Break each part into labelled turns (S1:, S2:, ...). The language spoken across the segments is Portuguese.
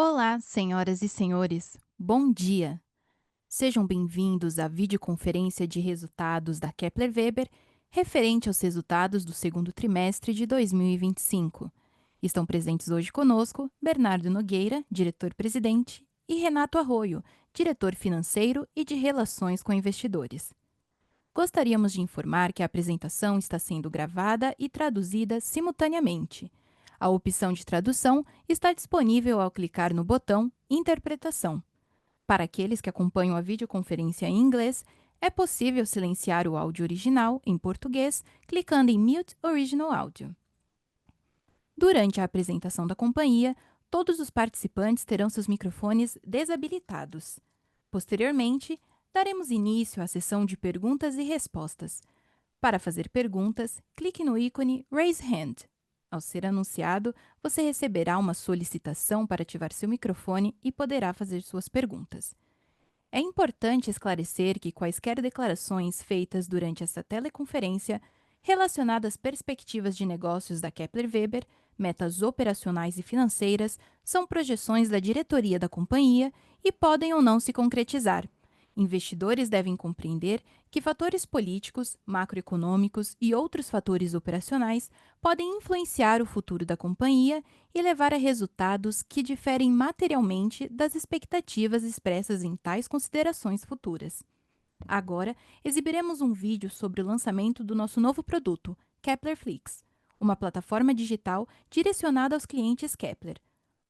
S1: Olá, senhoras e senhores. Bom dia. Sejam bem-vindos à videoconferência de resultados da Kepler-Weber, referente aos resultados do segundo trimestre de 2025. Estão presentes hoje conosco Bernardo Nogueira, diretor-presidente, e Renato Arroio, diretor financeiro e de relações com investidores. Gostaríamos de informar que a apresentação está sendo gravada e traduzida simultaneamente. A opção de tradução está disponível ao clicar no botão Interpretação. Para aqueles que acompanham a videoconferência em inglês, é possível silenciar o áudio original em português clicando em Mute Original Audio. Durante a apresentação da companhia, todos os participantes terão seus microfones desabilitados. Posteriormente, daremos início à sessão de perguntas e respostas. Para fazer perguntas, clique no ícone Raise Hand. Ao ser anunciado, você receberá uma solicitação para ativar seu microfone e poderá fazer suas perguntas. É importante esclarecer que quaisquer declarações feitas durante esta teleconferência relacionadas às perspectivas de negócios da Kepler-Weber, metas operacionais e financeiras, são projeções da diretoria da companhia e podem ou não se concretizar. Investidores devem compreender que fatores políticos, macroeconômicos e outros fatores operacionais podem influenciar o futuro da companhia e levar a resultados que diferem materialmente das expectativas expressas em tais considerações futuras. Agora, exibiremos um vídeo sobre o lançamento do nosso novo produto, Kepler Flix, uma plataforma digital direcionada aos clientes Kepler.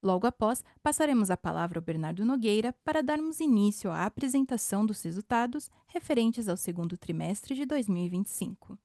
S1: Logo após, passaremos a palavra ao Bernardo Nogueira para darmos início à apresentação dos resultados referentes ao segundo trimestre de 2025.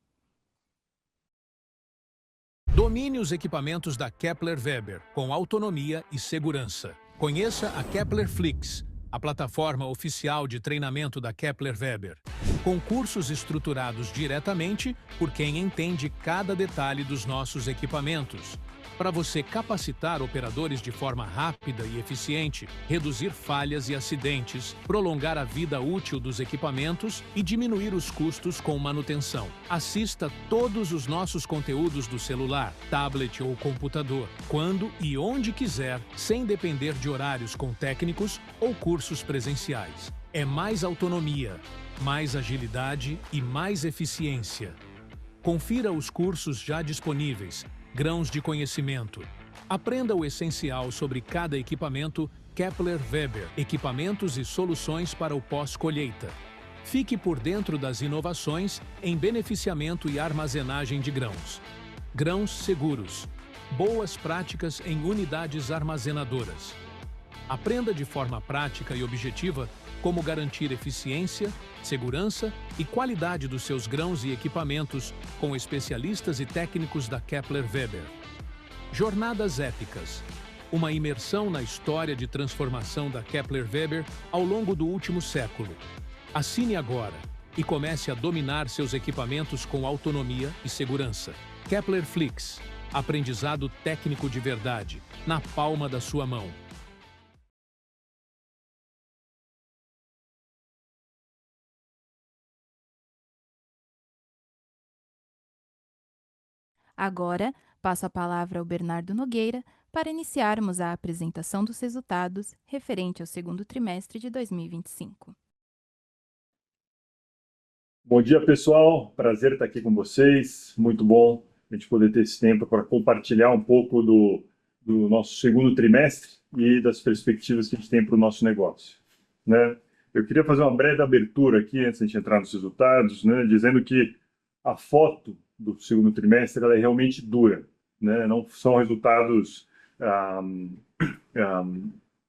S2: Domine os equipamentos da Kepler-Weber com autonomia e segurança. Conheça a Kepler Flix, a plataforma oficial de treinamento da Kepler-Weber, com cursos estruturados diretamente por quem entende cada detalhe dos nossos equipamentos, para você capacitar operadores de forma rápida e eficiente, reduzir falhas e acidentes, prolongar a vida útil dos equipamentos e diminuir os custos com manutenção. Assista todos os nossos conteúdos do celular, tablet ou computador, quando e onde quiser, sem depender de horários com técnicos ou cursos presenciais. É mais autonomia, mais agilidade e mais eficiência. Confira os cursos já disponíveis, Grãos de Conhecimento. Aprenda o essencial sobre cada equipamento Kepler-Weber, equipamentos e soluções para o pós-colheita. Fique por dentro das inovações em beneficiamento e armazenagem de grãos. Grãos seguros. Boas práticas em unidades armazenadoras. Aprenda de forma prática e objetiva como garantir eficiência, segurança e qualidade dos seus grãos e equipamentos com especialistas e técnicos da Kepler-Weber. Jornadas épicas. Uma imersão na história de transformação da Kepler-Weber ao longo do último século. Assine agora e comece a dominar seus equipamentos com autonomia e segurança. Kepler Flix. Aprendizado técnico de verdade, na palma da sua mão.
S1: Agora, passo a palavra ao Bernardo Nogueira para iniciarmos a apresentação dos resultados referente ao segundo trimestre de 2025.
S3: Bom dia, pessoal. Prazer estar aqui com vocês. Muito bom a gente poder ter esse tempo para compartilhar um pouco do nosso segundo trimestre e das perspectivas que a gente tem para o nosso negócio, né? Eu queria fazer uma breve abertura aqui antes de a gente entrar nos resultados, né, dizendo que a foto do segundo trimestre ela é realmente dura, né? Não são resultados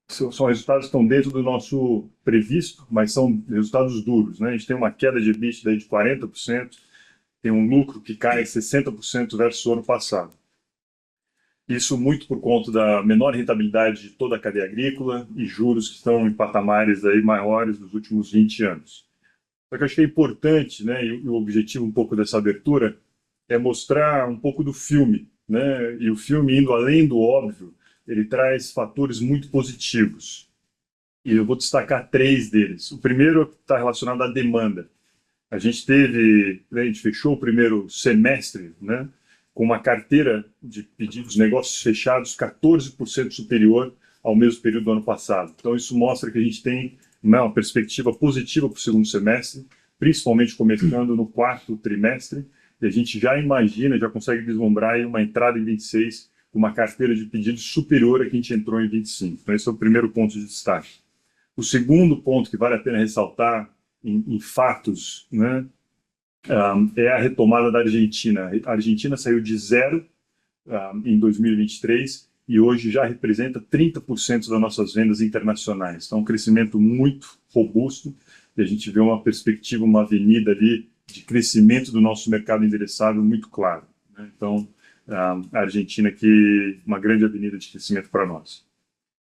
S3: são resultados que estão dentro do nosso previsto, mas são resultados duros, né? A gente tem uma queda de EBITDA de 40%, tem um lucro que cai 60% versus o ano passado. Isso muito por conta da menor rentabilidade de toda a cadeia agrícola e juros que estão em patamares aí maiores dos últimos 20 anos. Só que eu acho que é importante, né, e o objetivo um pouco dessa abertura é mostrar um pouco do filme, né? E o filme, indo além do óbvio, ele traz fatores muito positivos. E eu vou destacar 3 deles. O primeiro está relacionado à demanda. A gente fechou o primeiro semestre, né, com uma carteira de pedidos de negócios fechados 14% superior ao mesmo período do ano passado. Então, isso mostra que a gente tem, né, uma perspectiva positiva para o segundo semestre, principalmente começando no quarto trimestre, e a gente já imagina, já consegue vislumbrar aí uma entrada em 26 com uma carteira de pedidos superior a que a gente entrou em 25. Então, esse é o primeiro ponto de destaque. O segundo ponto que vale a pena ressaltar em fatos, né, é a retomada da Argentina. A Argentina saiu de zero em 2023 e hoje já representa 30% das nossas vendas internacionais. Então, um crescimento muito robusto e a gente vê uma perspectiva, uma avenida ali de crescimento do nosso mercado endereçável muito claro, né? Então, a Argentina aqui, uma grande avenida de crescimento para nós.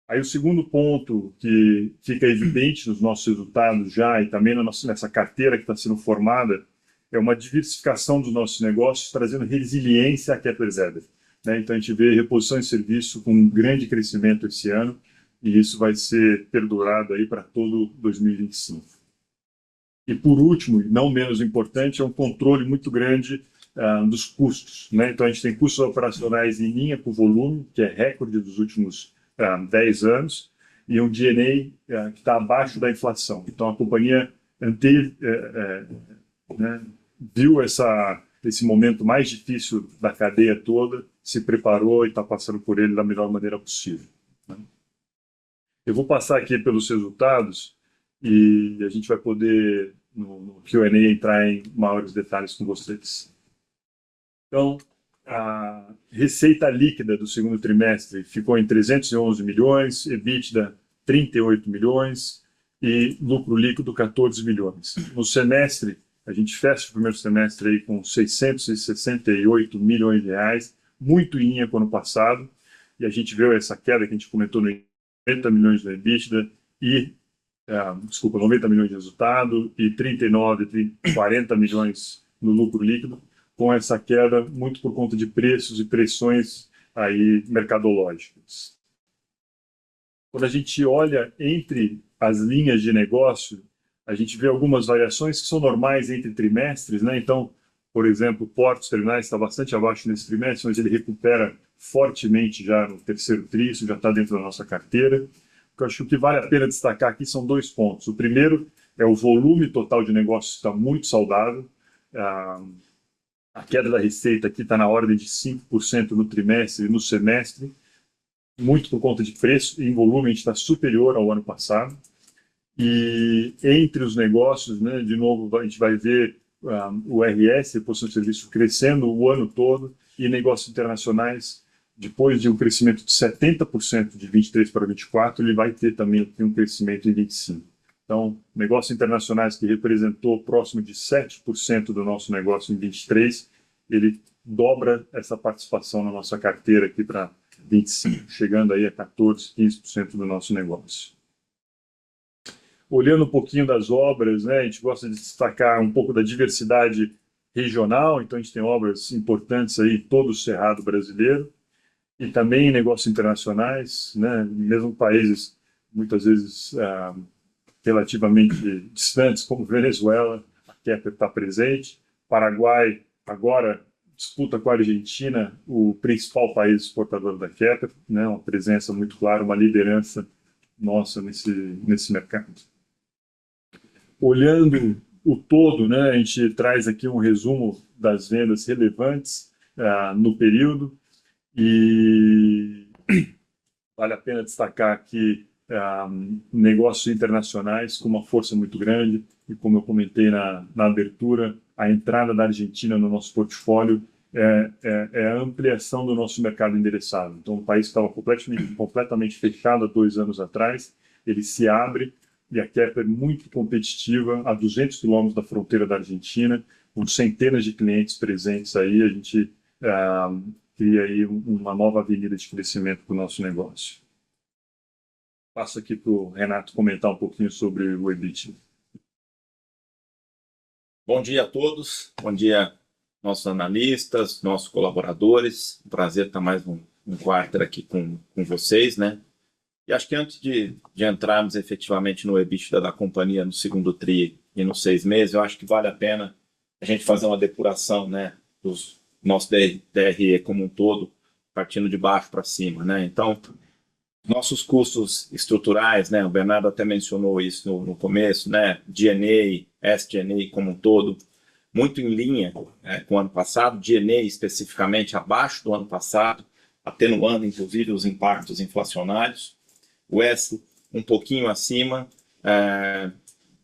S3: Aí o segundo ponto que fica evidente nos nossos resultados já e também nessa carteira que está sendo formada é uma diversificação dos nossos negócios, trazendo resiliência à Kepler Weber, né? Então a gente vê reposição e serviço com um grande crescimento esse ano e isso vai ser perdurado aí para todo 2025. E por último, e não menos importante, é um controle muito grande dos custos, né? Então a gente tem custos operacionais em linha com volume, que é recorde dos últimos 10 anos, e um G&A que está abaixo da inflação. Então a companhia né, viu esse momento mais difícil da cadeia toda, se preparou e está passando por ele da melhor maneira possível, né? Eu vou passar aqui pelos resultados e a gente vai poder, no Q&A, entrar em maiores detalhes com vocês. Então, a receita líquida do segundo trimestre ficou em 311 milhões, EBITDA 38 milhões e lucro líquido 14 milhões. No semestre, a gente fecha o primeiro semestre aí com 668 milhões de reais, muito em linha com o ano passado, e a gente viu essa queda que a gente comentou no 90 milhões no EBITDA e 90 milhões de resultado e 40 milhões no lucro líquido, com essa queda muito por conta de preços e pressões aí mercadológicas. Quando a gente olha entre as linhas de negócio, a gente vê algumas variações que são normais entre trimestres, né? Então, por exemplo, portos terminais está bastante abaixo nesse trimestre, mas ele recupera fortemente já no terceiro tri, isso já está dentro da nossa carteira. O que eu acho que vale a pena destacar aqui são dois pontos. O primeiro é o volume total de negócios que está muito saudável. A queda da receita aqui está na ordem de 5% no trimestre e no semestre, muito por conta de preço, e em volume a gente está superior ao ano passado. E entre os negócios, né, de novo, a gente vai ver o RS, reposição de serviço, crescendo o ano todo, e negócios internacionais, depois de um crescimento de 70% de 23 para 24, ele vai ter também um crescimento em 25. Então, negócios internacionais que representou próximo de 7% do nosso negócio em 23, ele dobra essa participação na nossa carteira aqui para 25, chegando aí a 14, 15% do nosso negócio. Olhando um pouquinho das obras, né, a gente gosta de destacar um pouco da diversidade regional, então a gente tem obras importantes aí em todo o Cerrado brasileiro e também em negócios internacionais, né, mesmo países muitas vezes relativamente distantes, como Venezuela, a Kepler está presente. Paraguai agora disputa com a Argentina o principal país exportador da Kepler, né, uma presença muito clara, uma liderança nossa nesse mercado. Olhando o todo, né, a gente traz aqui um resumo das vendas relevantes no período e vale a pena destacar aqui negócios internacionais com uma força muito grande e, como eu comentei na abertura, a entrada da Argentina no nosso portfólio é a ampliação do nosso mercado endereçável. Então, um país que estava completamente fechado há 2 anos atrás, ele se abre e a Kepler muito competitiva a 200 quilômetros da fronteira da Argentina, com centenas de clientes presentes aí, a gente cria aí uma nova avenida de crescimento para o nosso negócio. Passo aqui para o Renato comentar um pouquinho sobre o EBITDA.
S4: Bom dia a todos, bom dia nossos analistas, nossos colaboradores. Um prazer estar mais um quarto aqui com vocês, né? E acho que antes de entrarmos efetivamente no EBITDA da companhia no segundo tri e nos 6 meses, eu acho que vale a pena a gente fazer uma depuração, né, dos nossos DRE como um todo, partindo de baixo para cima, né? Então, Nossos custos estruturais, né? O Bernardo até mencionou isso no começo, né? G&A, SG&A como um todo, muito em linha com o ano passado, G&A especificamente abaixo do ano passado, atenuando inclusive os impactos inflacionários. O S um pouquinho acima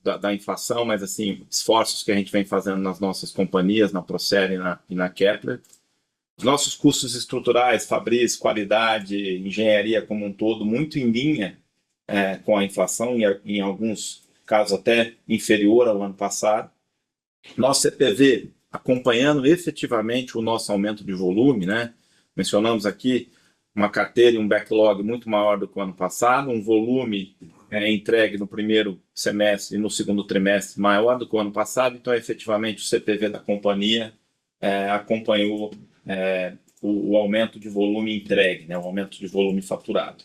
S4: da inflação, mas assim, esforços que a gente vem fazendo nas nossas companhias, na Procer e na Kepler. Os nossos custos estruturais, Fabris, qualidade, engenharia como um todo, muito em linha com a inflação, e em alguns casos até inferior ao ano passado. Nosso CPV acompanhando efetivamente o nosso aumento de volume, né? Mencionamos aqui uma carteira e um backlog muito maior do que o ano passado, um volume entregue no primeiro semestre e no segundo trimestre maior do que o ano passado, então efetivamente o CPV da companhia acompanhou o aumento de volume entregue, né, o aumento de volume faturado.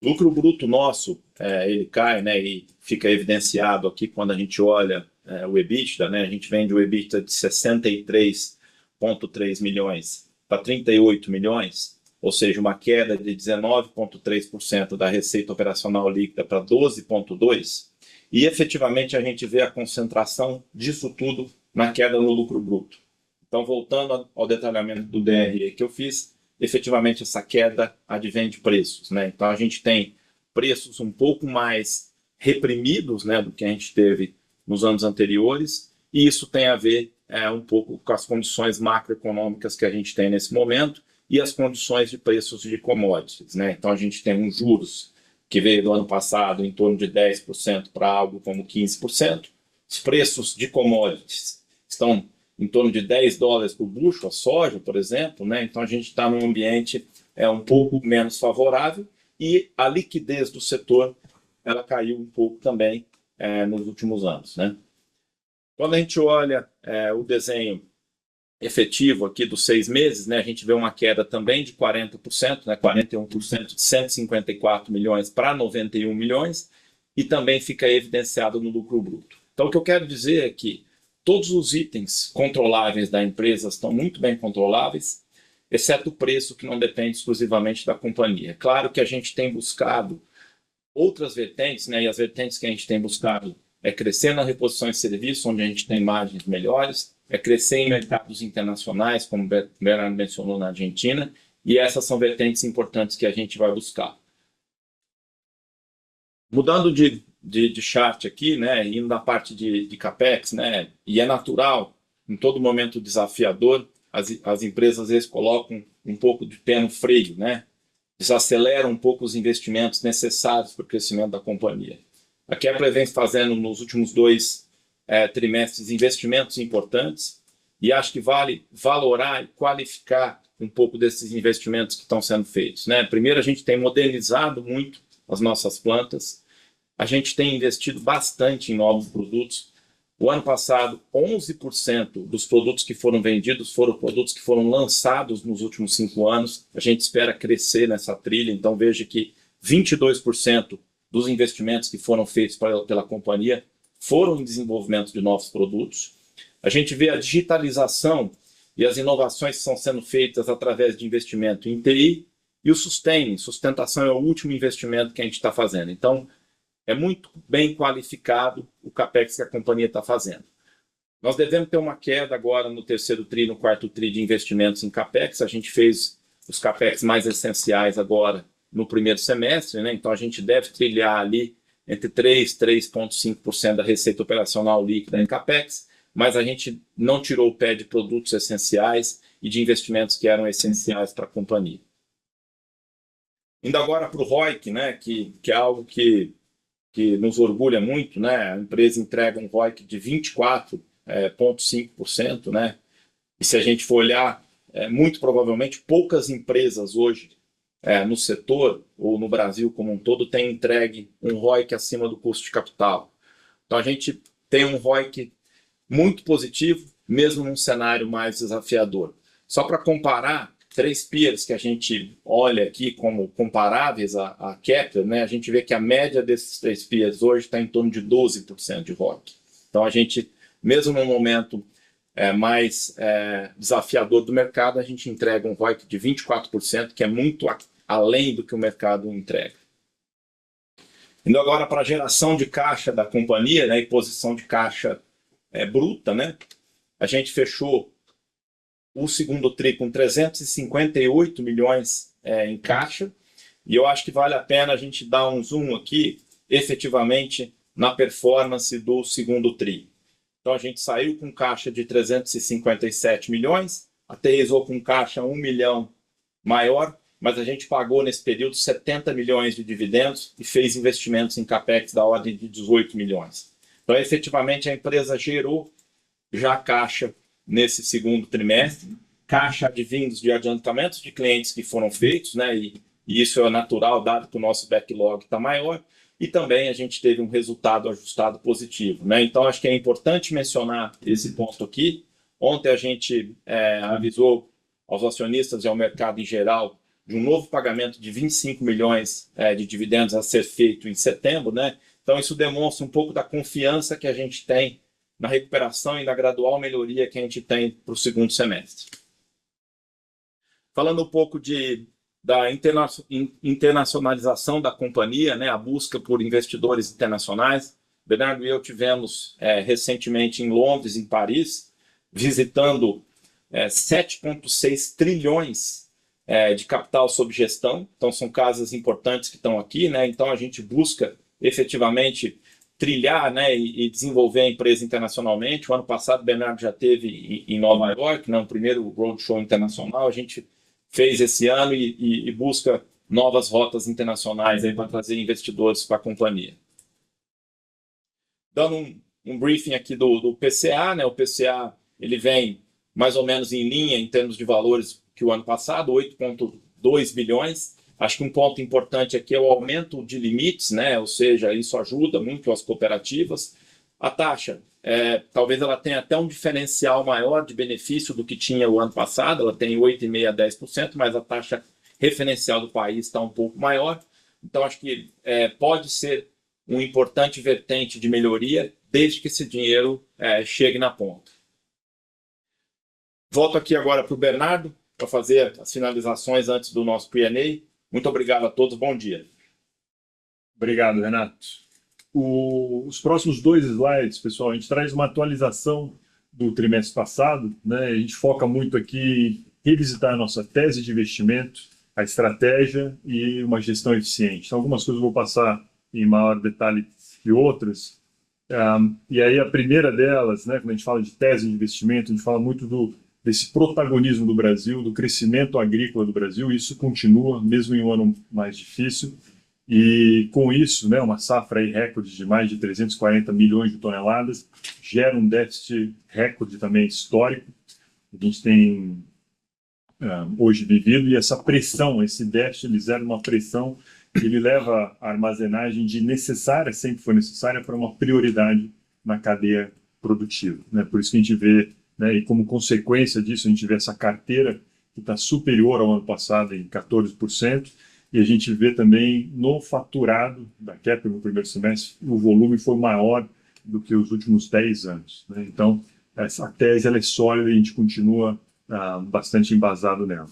S4: Lucro bruto nosso, ele cai, né, e fica evidenciado aqui quando a gente olha o EBITDA, né, a gente vende o EBITDA de 63,3 milhões para 38 milhões, ou seja, uma queda de 19,3% da receita operacional líquida para 12,2%, e efetivamente a gente vê a concentração disso tudo na queda no lucro bruto. Então, voltando ao detalhamento do DRE que eu fiz, efetivamente essa queda advém de preços, né? Então, a gente tem preços um pouco mais reprimidos, né, do que a gente teve nos anos anteriores, e isso tem a ver um pouco com as condições macroeconômicas que a gente tem nesse momento e as condições de preços de commodities, né? Então, a gente tem uns juros que veio do ano passado em torno de 10% para algo como 15%. Os preços de commodities estão em torno de $10 por bushel, a soja, por exemplo, né? Então a gente está num ambiente um pouco menos favorável, e a liquidez do setor ela caiu um pouco também nos últimos anos, né? Quando a gente olha o desenho efetivo aqui dos 6 meses, né, a gente vê uma queda também de 40%, né, 41% de 154 milhões para 91 milhões, e também fica evidenciado no lucro bruto. Então o que eu quero dizer é que todos os itens controláveis da empresa estão muito bem controláveis, exceto o preço, que não depende exclusivamente da companhia. Claro que a gente tem buscado outras vertentes, né, e as vertentes que a gente tem buscado é crescer na reposição de serviço, onde a gente tem margens melhores, é crescer em mercados internacionais, como o Bernardo mencionou, na Argentina, e essas são vertentes importantes que a gente vai buscar. Mudando de chart aqui, né, indo na parte de CAPEX, né, e é natural, em todo momento desafiador, as empresas às vezes colocam um pouco de pé no freio, né, desaceleram um pouco os investimentos necessários para o crescimento da companhia. A Kepler vem fazendo nos últimos 2 trimestres investimentos importantes, e acho que vale valorar e qualificar um pouco desses investimentos que estão sendo feitos, né? Primeiro, a gente tem modernizado muito as nossas plantas, a gente tem investido bastante em novos produtos. O ano passado, 11% dos produtos que foram vendidos foram produtos que foram lançados nos últimos 5 anos. A gente espera crescer nessa trilha, então veja que 22% dos investimentos que foram feitos pela companhia foram em desenvolvimento de novos produtos. A gente vê a digitalização e as inovações que estão sendo feitas através de investimento em TI, e o sustentação é o último investimento que a gente está fazendo. Então, é muito bem qualificado o CAPEX que a companhia está fazendo. Nós devemos ter uma queda agora no terceiro tri, no quarto tri de investimentos em CAPEX. A gente fez os CAPEX mais essenciais agora no primeiro semestre, né? Então a gente deve trilhar ali entre 3% e 3,5% da receita operacional líquida em CAPEX, mas a gente não tirou o pé de produtos essenciais e de investimentos que eram essenciais para a companhia. Indo agora para o ROIC, né, que é algo que nos orgulha muito, né? A empresa entrega um ROIC de 24,5%, né? E se a gente for olhar, muito provavelmente poucas empresas hoje no setor ou no Brasil como um todo têm entregue um ROIC acima do custo de capital. Então a gente tem um ROIC muito positivo, mesmo num cenário mais desafiador. Só para comparar, 3 peers que a gente olha aqui como comparáveis à Kepler, né, a gente vê que a média desses 3 peers hoje está em torno de 12% de ROIC. Então a gente, mesmo num momento mais desafiador do mercado, a gente entrega um ROIC de 24%, que é muito além do que o mercado entrega. Indo agora para a geração de caixa da companhia, né, e posição de caixa bruta, né, a gente fechou o segundo TRI com 358 milhões em caixa, e eu acho que vale a pena a gente dar um zoom aqui, efetivamente, na performance do segundo TRI. Então a gente saiu com caixa de 357 milhões, até exou com caixa 1 milhão maior, mas a gente pagou nesse período 70 milhões de dividendos e fez investimentos em capex da ordem de 18 milhões. Então, efetivamente, a empresa gerou já caixa nesse segundo trimestre, caixa advindos de adiantamentos de clientes que foram feitos, né? E isso é natural, dado que o nosso backlog está maior, e também a gente teve um resultado ajustado positivo, né? Então, acho que é importante mencionar esse ponto aqui. Ontem a gente avisou aos acionistas e ao mercado em geral de um novo pagamento de 25 milhões de dividendos a ser feito em setembro, né? Então, isso demonstra um pouco da confiança que a gente tem na recuperação e na gradual melhoria que a gente tem para o segundo semestre. Falando um pouco da internacionalização da companhia, né? A busca por investidores internacionais. Bernardo e eu tivemos recentemente em Londres, em Paris, visitando 7,6 trilhões de capital sob gestão. Então, são casas importantes que estão aqui, né? Então, a gente busca efetivamente trilhar, né, e desenvolver a empresa internacionalmente. O ano passado, o Bernardo já esteve em Nova York, né, o primeiro roadshow internacional. A gente fez esse ano e busca novas rotas internacionais para trazer investidores para a companhia. Dando um briefing aqui do PCA, né? O PCA ele vem mais ou menos em linha em termos de valores que o ano passado, 8,2 bilhões. Acho que um ponto importante aqui é o aumento de limites, né? Ou seja, isso ajuda muito as cooperativas. A taxa, talvez ela tenha até um diferencial maior de benefício do que tinha o ano passado, ela tem 8,5% a 10%, mas a taxa referencial do país está um pouco maior. Então, acho que pode ser um importante vertente de melhoria, desde que esse dinheiro chegue na ponta. Volto aqui agora para o Bernardo, para fazer as finalizações antes do nosso Q&A. Muito obrigado a todos, bom dia.
S3: Obrigado, Renato. Os próximos 2 slides, pessoal, a gente traz uma atualização do trimestre passado, né? A gente foca muito aqui em revisitar a nossa tese de investimento, a estratégia e uma gestão eficiente. Então, algumas coisas eu vou passar em maior detalhe que outras. E aí a primeira delas, né, quando a gente fala de tese de investimento, a gente fala muito desse protagonismo do Brasil, do crescimento agrícola do Brasil. Isso continua, mesmo em um ano mais difícil. E com isso, né, uma safra aí recorde de mais de 340 milhões de toneladas, gera um déficit recorde também histórico. A gente tem hoje vivido, e essa pressão, esse déficit, ele gera uma pressão que ele leva a armazenagem de necessária, sempre foi necessária, para uma prioridade na cadeia produtiva, né? Por isso que a gente vê, né, e como consequência disso, a gente vê essa carteira que está superior ao ano passado em 14%, e a gente vê também no faturado da Kepler no primeiro semestre, o volume foi maior do que os últimos 10 anos, né? Então, essa tese ela é sólida e a gente continua bastante embasado nela.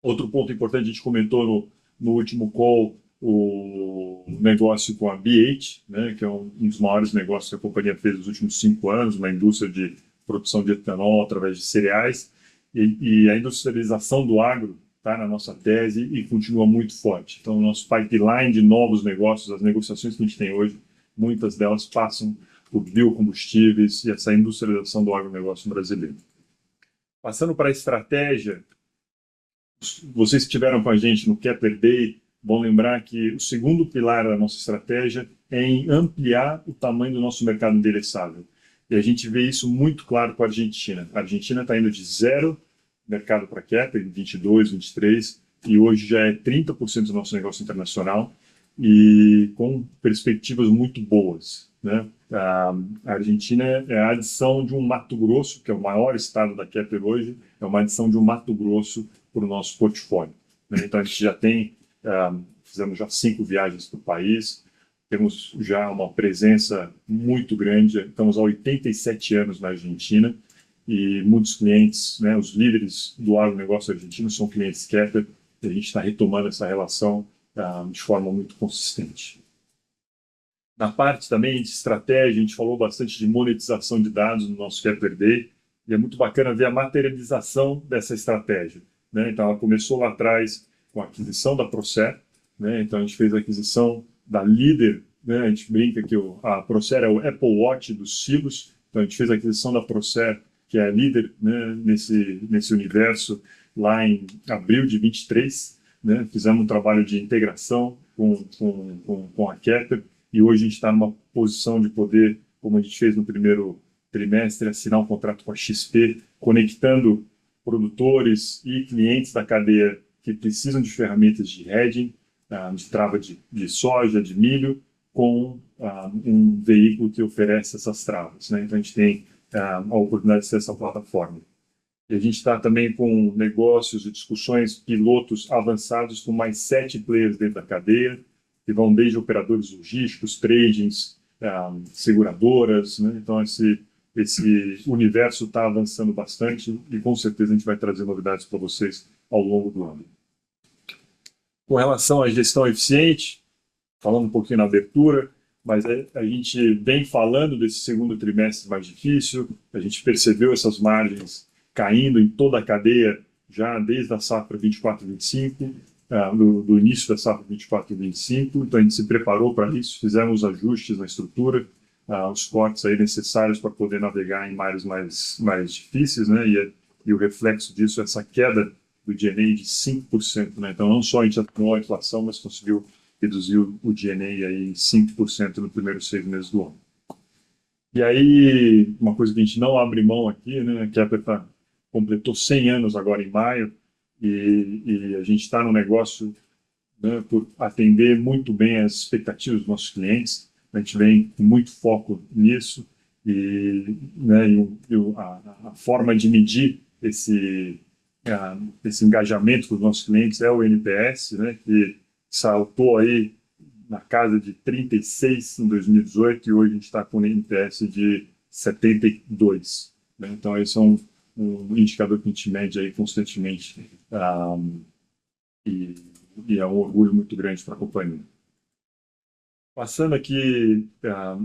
S3: Outro ponto importante, a gente comentou no último call o negócio com a BH, né, que é um dos maiores negócios que a companhia fez nos últimos 5 anos, na indústria de produção de etanol através de cereais, e a industrialização do agro está na nossa tese e continua muito forte. Então, o nosso pipeline de novos negócios, as negociações que a gente tem hoje, muitas delas passam por biocombustíveis e essa industrialização do agronegócio brasileiro. Passando para a estratégia, vocês que estiveram com a gente no Kepler Day vão lembrar que o segundo pilar da nossa estratégia é em ampliar o tamanho do nosso mercado endereçável. E a gente vê isso muito claro com a Argentina. A Argentina está indo de 0 mercado para Kepler em 22, 23, e hoje já é 30% do nosso negócio internacional, e com perspectivas muito boas, né? A Argentina é a adição de um Mato Grosso, que é o maior estado da Kepler hoje, é uma adição de um Mato Grosso para o nosso portfólio, né? Então a gente já tem, fizemos já 5 viagens para o país, temos já uma presença muito grande, estamos há 87 anos na Argentina, e muitos clientes, né, os líderes do agronegócio argentino são clientes Kepler, a gente está retomando essa relação de forma muito consistente. Na parte também de estratégia, a gente falou bastante de monetização de dados no nosso Kepler Day, e é muito bacana ver a materialização dessa estratégia, né? Então, ela começou lá atrás com a aquisição da Procer, né? Então, a gente fez a aquisição da Líder, né? A gente brinca que a Procer é o Apple Watch dos silos, então a gente fez a aquisição da Procer, que é a líder, né, nesse universo, lá em abril de 23, né? Fizemos um trabalho de integração com a Kepler, e hoje a gente está numa posição de poder, como a gente fez no primeiro trimestre, assinar um contrato com a XP, conectando produtores e clientes da cadeia que precisam de ferramentas de hedging, de trava de soja, de milho, com um veículo que oferece essas travas, né? Então a gente tem a oportunidade de ser essa plataforma. E a gente está também com negócios e discussões, pilotos avançados com mais 7 players dentro da cadeia, que vão desde operadores logísticos, tradings, seguradoras, né? Então esse universo está avançando bastante e com certeza a gente vai trazer novidades para vocês ao longo do ano. Com relação à gestão eficiente, falando um pouquinho na abertura, mas a gente vem falando desse segundo trimestre mais difícil, a gente percebeu essas margens caindo em toda a cadeia já desde a safra 24-25, do início da safra 24-25, então a gente se preparou para isso, fizemos ajustes na estrutura, os cortes aí necessários para poder navegar em mares mais difíceis, né? E o reflexo disso é essa queda do G&A de 5%, né? Então não só a gente atenuou a inflação, mas conseguiu reduzir o G&A aí em 5% nos primeiros 6 meses do ano. E aí, uma coisa que a gente não abre mão aqui, né? A Kepler completou 100 anos agora em maio, e a gente está no negócio, né, por atender muito bem as expectativas dos nossos clientes. A gente vem com muito foco nisso, né, a forma de medir esse engajamento com os nossos clientes é o NPS, né, que saltou aí na casa de 36 em 2018 e hoje a gente está com um NPS de 72. Né? Então, esse é um indicador que a gente mede aí constantemente, e é um orgulho muito grande para a companhia. Passando aqui para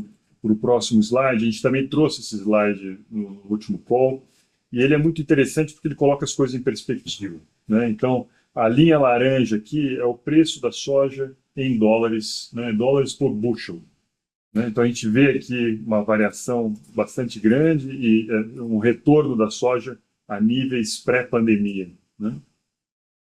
S3: o próximo slide, a gente também trouxe esse slide no último call, e ele é muito interessante porque ele coloca as coisas em perspectiva, né? Então, a linha laranja aqui é o preço da soja em dólares, né? Dólares por bushel. Né? Então, a gente vê aqui uma variação bastante grande e um retorno da soja a níveis pré-pandemia. Né?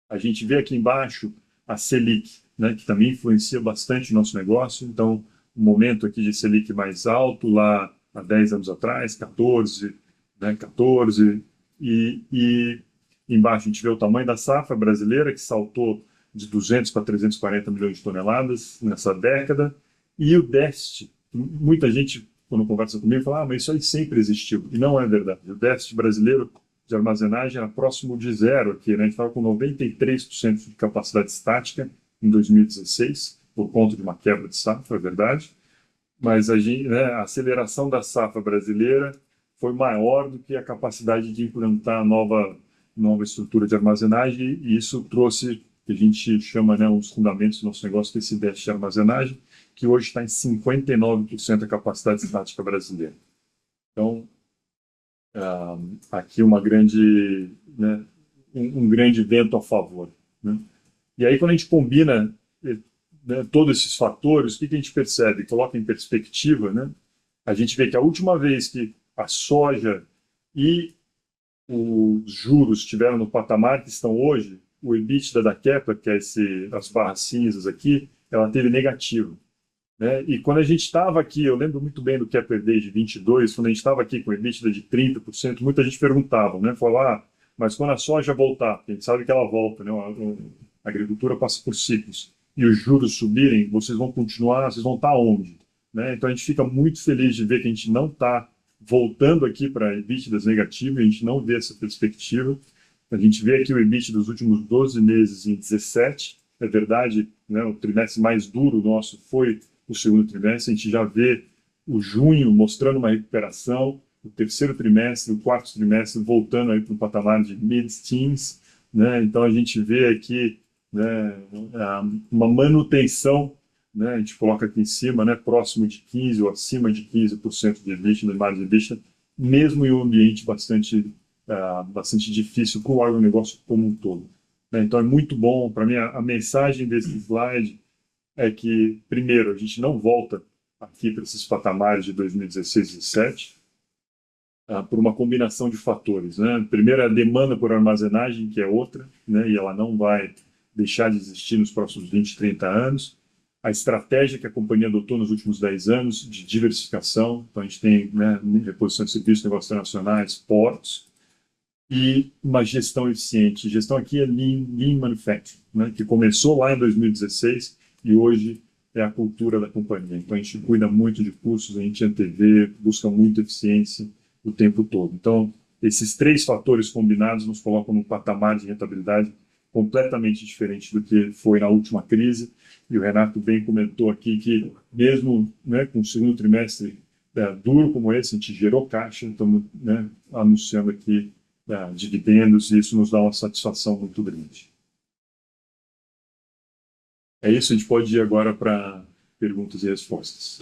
S3: A gente vê aqui embaixo a Selic, né, que também influencia bastante o nosso negócio. Então, um momento aqui de Selic mais alto, lá há 10 anos atrás, 14, né, 14. E embaixo a gente vê o tamanho da safra brasileira, que saltou de 200 para 340 milhões de toneladas nessa década. E o déficit, muita gente, quando conversa comigo, fala, mas isso aí sempre existiu. E não é verdade. O déficit brasileiro de armazenagem era próximo de zero aqui, né? A gente estava com 93% de capacidade estática em 2016, por conta de uma quebra de safra, é verdade. Mas a aceleração da safra brasileira foi maior do que a capacidade de implantar a nova estrutura de armazenagem, e isso trouxe, que a gente chama, né, os fundamentos do nosso negócio, desse déficit de armazenagem, que hoje está em 59% da capacidade estática brasileira. Então, aqui uma grande, né, um grande vento a favor. Né? E aí, quando a gente combina, né, todos esses fatores, o que a gente percebe? Coloca em perspectiva, né? A gente vê que a última vez que a soja e os juros estiveram no patamar que estão hoje, o EBITDA da Kepler, que é as barras cinzas aqui, ela teve negativo. Né? E quando a gente estava aqui, eu lembro muito bem do Kepler Day de 22, quando a gente estava aqui com EBITDA de 30%, muita gente perguntava, né? Falava, mas quando a soja voltar, a gente sabe que ela volta, né? A agricultura passa por ciclos, e os juros subirem, vocês vão continuar, vocês vão estar onde? Né? Então a gente fica muito feliz de ver que a gente não está voltando aqui para EBITDAs negativos, a gente não vê essa perspectiva. A gente vê aqui o EBITDA dos últimos 12 meses em 17, é verdade, né? O trimestre mais duro nosso foi o segundo trimestre, a gente já vê o junho mostrando uma recuperação, o terceiro trimestre, o quarto trimestre voltando aí para um patamar de mid-teens, né? Então a gente vê aqui né, uma manutenção, né, a gente coloca aqui em cima, né, próximo de 15% ou acima de 15% de EBITDA, de margem de EBITDA, mesmo em um ambiente bastante difícil com o agronegócio como um todo. Né? Então é muito bom, para mim, a mensagem desse slide é que, primeiro, a gente não volta aqui para esses patamares de 2016 e 2017, por uma combinação de fatores. Né? Primeiro, a demanda por armazenagem, que é outra, né? E ela não vai deixar de existir nos próximos 20, 30 anos. A estratégia que a companhia adotou nos últimos 10 anos de diversificação, então a gente tem, né, reposição de serviços, negócios internacionais, portos, e uma gestão eficiente. Gestão aqui é Lean Manufacturing, né, que começou lá em 2016 e hoje é a cultura da companhia. Então a gente cuida muito de custos, a gente antevê, busca muita eficiência o tempo todo. Então, esses três fatores combinados nos colocam num patamar de rentabilidade completamente diferente do que foi na última crise. E o Renato bem comentou aqui que, mesmo, né, com o segundo trimestre duro como esse, a gente gerou caixa, estamos, né, anunciando aqui dividendos, e isso nos dá uma satisfação muito grande. É isso, a gente pode ir agora para perguntas e respostas.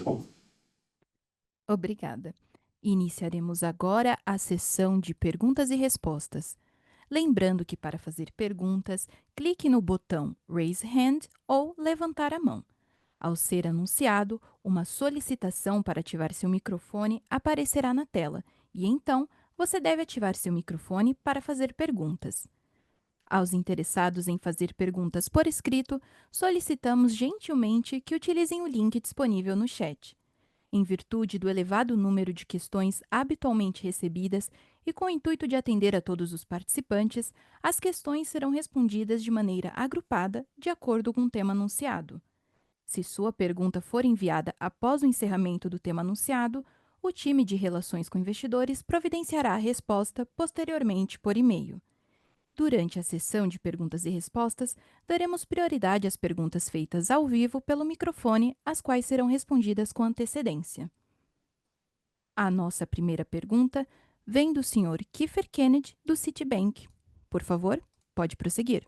S1: Obrigada. Iniciaremos agora a sessão de perguntas e respostas. Lembrando que para fazer perguntas, clique no botão Raise Hand ou Levantar a mão. Ao ser anunciado, uma solicitação para ativar seu microfone aparecerá na tela e então você deve ativar seu microfone para fazer perguntas. Aos interessados em fazer perguntas por escrito, solicitamos gentilmente que utilizem o link disponível no chat. Em virtude do elevado número de questões habitualmente recebidas e com o intuito de atender a todos os participantes, as questões serão respondidas de maneira agrupada, de acordo com o tema anunciado. Se sua pergunta for enviada após o encerramento do tema anunciado, o time de Relações com Investidores providenciará a resposta posteriormente por e-mail. Durante a sessão de perguntas e respostas, daremos prioridade às perguntas feitas ao vivo pelo microfone, as quais serão respondidas com antecedência. A nossa primeira pergunta vem do Sr. Kiefer Kennedy, do Citibank. Por favor, pode prosseguir.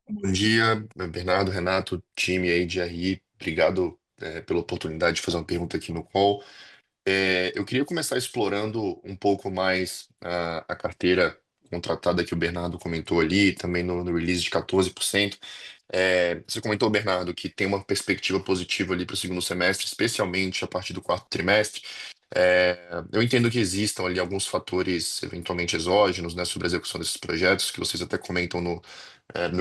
S5: Bom dia, Bernardo, Renato, time aí de RI. Obrigado, pela oportunidade de fazer uma pergunta aqui no call. Eu queria começar explorando um pouco mais a carteira contratada que o Bernardo comentou ali, também no release de 14%. Você comentou, Bernardo, que tem uma perspectiva positiva ali para o segundo semestre, especialmente a partir do quarto trimestre. Eu entendo que existam ali alguns fatores eventualmente exógenos, né, sobre a execução desses projetos, que vocês até comentam no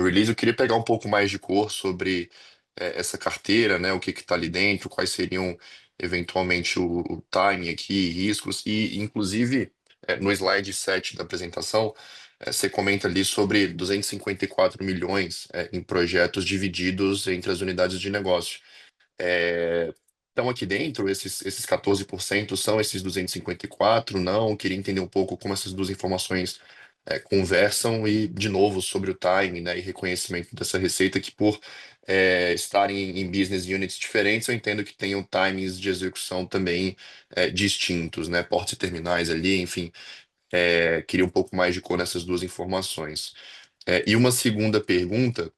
S5: release. Eu queria pegar um pouco mais de cor sobre essa carteira, né, o que está ali dentro, quais seriam eventualmente o timing aqui, riscos, e inclusive no slide 7 da apresentação, você comenta ali sobre 254 milhões em projetos divididos entre as unidades de negócio. Estão aqui dentro, esses 14% são esses 254? Não? Queria entender um pouco como essas duas informações conversam e, de novo, sobre o timing, né, e reconhecimento dessa receita, que por estarem em business units diferentes, eu entendo que tenham timings de execução também distintos, né, portos e terminais ali, enfim, queria um pouco mais de cor nessas duas informações. E uma segunda pergunta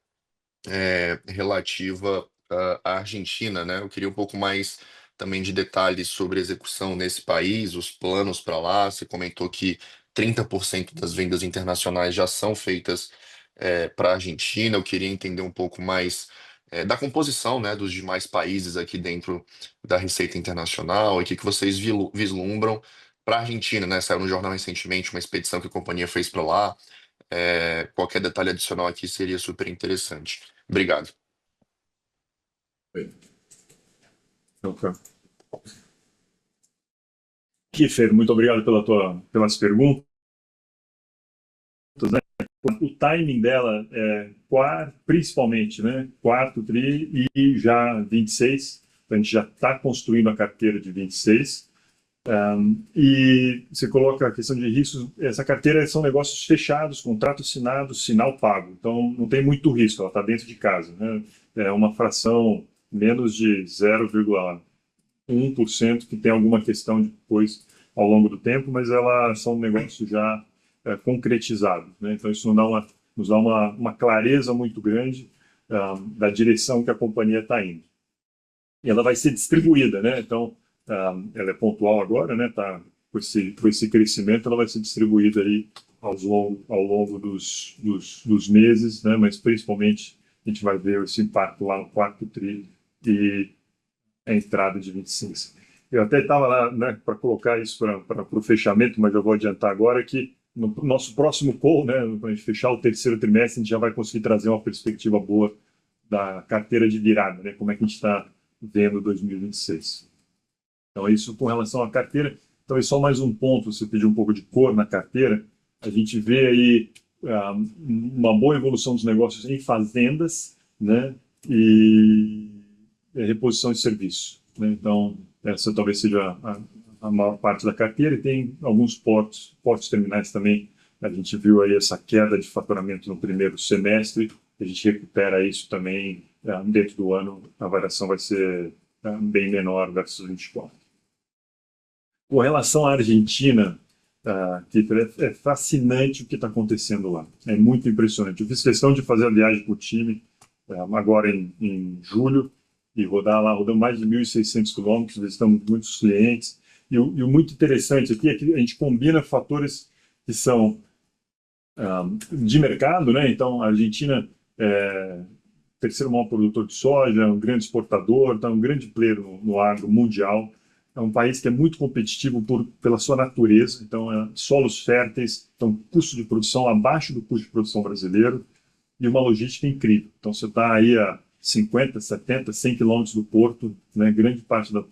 S5: relativa à Argentina, né? Eu queria um pouco mais também de detalhes sobre a execução nesse país, os planos para lá. Você comentou que 30% das vendas internacionais já são feitas para a Argentina. Eu queria entender um pouco mais da composição, né, dos demais países aqui dentro da Receita Internacional e o que vocês vislumbram para a Argentina, né? Saiu no jornal recentemente uma expedição que a companhia fez para lá. Qualquer detalhe adicional aqui seria super interessante. Obrigado.
S3: Okay. Kiefer, muito obrigado pelas perguntas. Né? O timing dela principalmente, né, quarto tri e já 26. A gente já está construindo a carteira de 26. E você coloca a questão de riscos. Essa carteira são negócios fechados, contrato assinado, sinal pago. Então não tem muito risco, ela está dentro de casa. Né? É uma fração menos de 0,1% que tem alguma questão depois ao longo do tempo, mas elas são negócios já concretizado, né? Então, isso nos dá uma clareza muito grande da direção que a companhia está indo. E ela vai ser distribuída, né? Então, ela é pontual agora, né? Tá com esse crescimento, ela vai ser distribuída aí ao longo dos meses, né? Mas principalmente a gente vai ver esse impacto lá no quarto tri e a entrada de 26. Eu até estava lá, né, para colocar isso para o fechamento, mas eu vou adiantar agora que no nosso próximo call, né, quando a gente fechar o terceiro trimestre, a gente já vai conseguir trazer uma perspectiva boa da carteira de virada, né, como é que a gente está vendo 2026. Então, isso com relação à carteira. Então, é só mais um ponto, você pediu um pouco de cor na carteira, a gente vê aí uma boa evolução dos negócios em fazendas, né, e reposição de serviço, né? Então, essa talvez seja a maior parte da carteira, e tem alguns portos terminais também. A gente viu aí essa queda de faturamento no primeiro semestre, a gente recupera isso também dentro do ano, a variação vai ser bem menor versus 24. Com relação à Argentina, é fascinante o que está acontecendo lá, é muito impressionante. Eu fiz questão de fazer a viagem com o time agora em julho, e rodamos mais de 1.600 quilômetros, visitamos muitos clientes. E o muito interessante aqui é que a gente combina fatores que são de mercado, né? Então, a Argentina é o terceiro maior produtor de soja, um grande exportador, tá um grande player no agro mundial. É um país que é muito competitivo pela sua natureza, então, solos férteis, então, custo de produção abaixo do custo de produção brasileiro e uma logística incrível. Então, você está aí a 50, 70, 100 quilômetros do porto, né? Grande parte do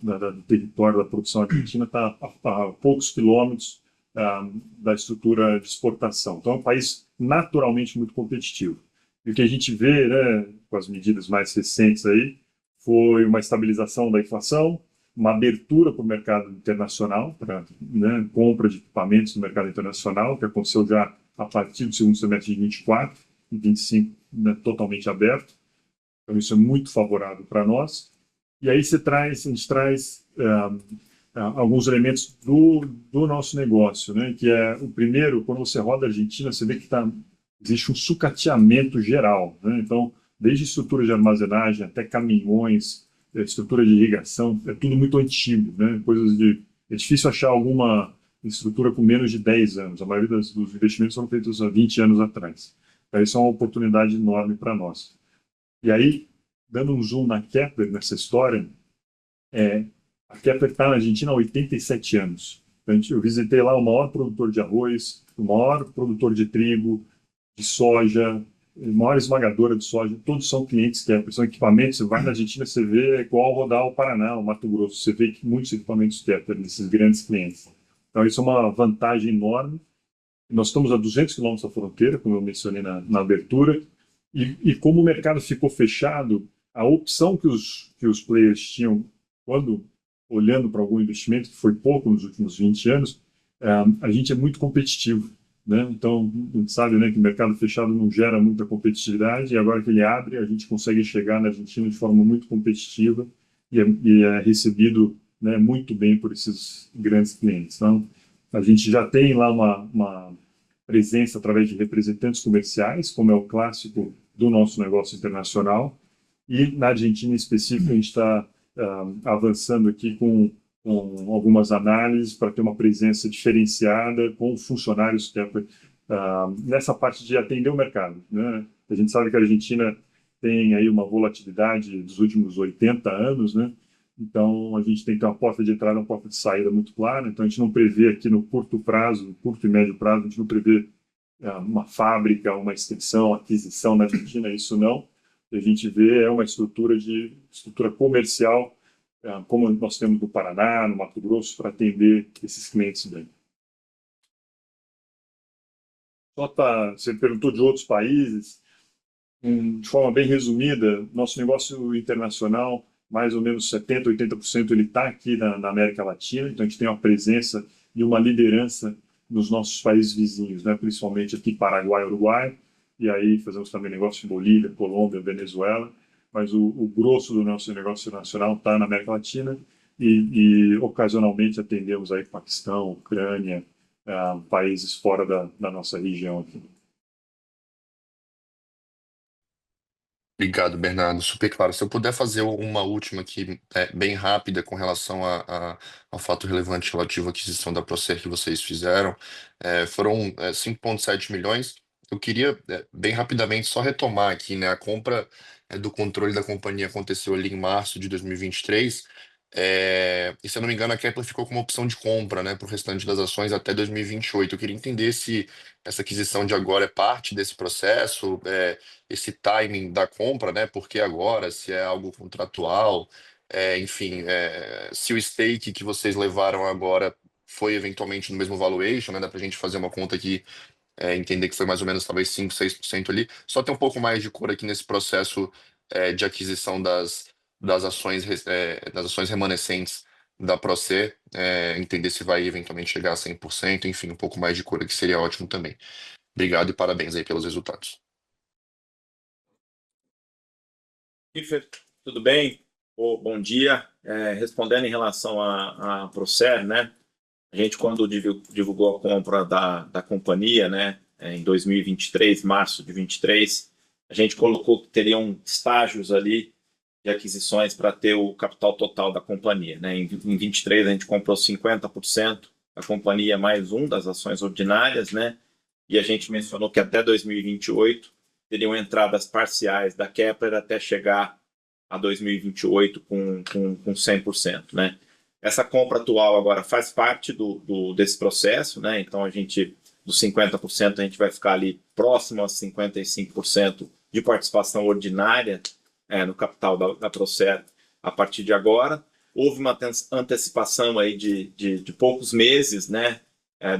S3: território da produção argentina está a poucos quilômetros da estrutura de exportação. Então, é um país naturalmente muito competitivo. E o que a gente vê, né, com as medidas mais recentes aí, foi uma estabilização da inflação, uma abertura para o mercado internacional, para, né, compra de equipamentos no mercado internacional, que aconteceu já a partir do segundo semestre de 24 e 25, né, totalmente aberto. Então, isso é muito favorável para nós. E aí a gente traz alguns elementos do nosso negócio, né? Que é o primeiro, quando você roda a Argentina, você vê que existe um sucateamento geral, né? Então, desde estrutura de armazenagem até caminhões, estrutura de irrigação, é tudo muito antigo, né? É difícil achar alguma estrutura com menos de 10 anos. A maioria dos investimentos foram feitos há 20 anos atrás. Então, isso é uma oportunidade enorme para nós. E aí, dando um zoom na Kepler, nessa história, a Kepler está na Argentina há 87 anos. Eu visitei lá o maior produtor de arroz, o maior produtor de trigo, de soja, a maior esmagadora de soja. Todos são clientes Kepler, são equipamentos. Você vai na Argentina, você vê igual rodar o Paraná, o Mato Grosso. Você vê que muitos equipamentos Kepler nesses grandes clientes. Então, isso é uma vantagem enorme. Nós estamos a 200 quilômetros da fronteira, como eu mencionei na abertura. E como o mercado ficou fechado, a opção que os players tinham, quando olhando para algum investimento, que foi pouco nos últimos 20 anos, a gente é muito competitivo, né? Então, a gente sabe, né, que o mercado fechado não gera muita competitividade, e agora que ele abre, a gente consegue chegar na Argentina de forma muito competitiva e é recebido, né, muito bem por esses grandes clientes. Então, a gente já tem lá uma presença através de representantes comerciais, como é o clássico do nosso negócio internacional, e na Argentina em específico a gente está avançando aqui com algumas análises para ter uma presença diferenciada com funcionários nessa parte de atender o mercado, né? A gente sabe que a Argentina tem aí uma volatilidade dos últimos 80 anos, né? Então, a gente tem que ter uma porta de entrada e uma porta de saída muito clara. Então, a gente não prevê aqui no curto prazo, no curto e médio prazo, a gente não prevê uma fábrica, uma extensão, aquisição na Argentina, isso não. A gente vê uma estrutura comercial, como nós temos no Paraná, no Mato Grosso, para atender esses clientes bem. Você perguntou de outros países. De forma bem resumida, nosso negócio internacional, mais ou menos 70%, 80% ele está aqui na América Latina, então a gente tem uma presença e uma liderança nos nossos países vizinhos, né? Principalmente aqui Paraguai, Uruguai, e aí fazemos também negócio em Bolívia, Colômbia, Venezuela, mas o grosso do nosso negócio internacional está na América Latina e ocasionalmente atendemos aí Paquistão, Ucrânia, países fora da nossa região aqui.
S5: Obrigado, Bernardo. Super claro. Se eu puder fazer uma última aqui, bem rápida, com relação ao fato relevante relativo à aquisição da Procer que vocês fizeram, foram 5,7 milhões. Eu queria, bem rapidamente, só retomar aqui, né? A compra do controle da companhia aconteceu ali em março de 2023. E, se eu não me engano, a Kepler ficou com uma opção de compra, né, para o restante das ações até 2028. Eu queria entender se essa aquisição de agora é parte desse processo, esse timing da compra, né? Por que agora, se é algo contratual, enfim, se o stake que vocês levaram agora foi eventualmente no mesmo valuation, né? Dá pra gente fazer uma conta aqui, entender que foi mais ou menos talvez 5, 6% ali. Só ter um pouco mais de cor aqui nesse processo de aquisição das ações remanescentes da Procer, entender se vai eventualmente chegar a 100%, enfim, um pouco mais de cor aqui seria ótimo também. Obrigado e parabéns aí pelos resultados.
S4: Kiefer, tudo bem? Bom dia. Respondendo em relação à Procer, né? A gente, quando divulgou a compra da companhia, né, em 2023, março de 23, a gente colocou que teriam estágios ali de aquisições para ter o capital total da companhia, né? Em 23, a gente comprou 50% da companhia mais um das ações ordinárias, né? E a gente mencionou que até 2028 teriam entradas parciais da Kepler até chegar a 2028 com 100%, né? Essa compra atual agora faz parte desse processo, né? Então, dos 50%, a gente vai ficar ali próximo a 55% de participação ordinária no capital da Procer a partir de agora. Houve uma antecipação aí de poucos meses, né?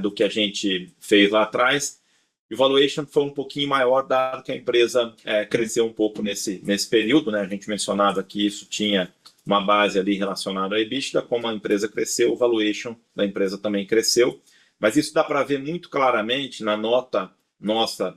S4: Do que a gente fez lá atrás. E o valuation foi um pouquinho maior, dado que a empresa cresceu um pouco nesse período, né? A gente mencionava que isso tinha uma base ali relacionada ao EBITDA, como a empresa cresceu, o valuation da empresa também cresceu. Mas isso dá para ver muito claramente na nota nossa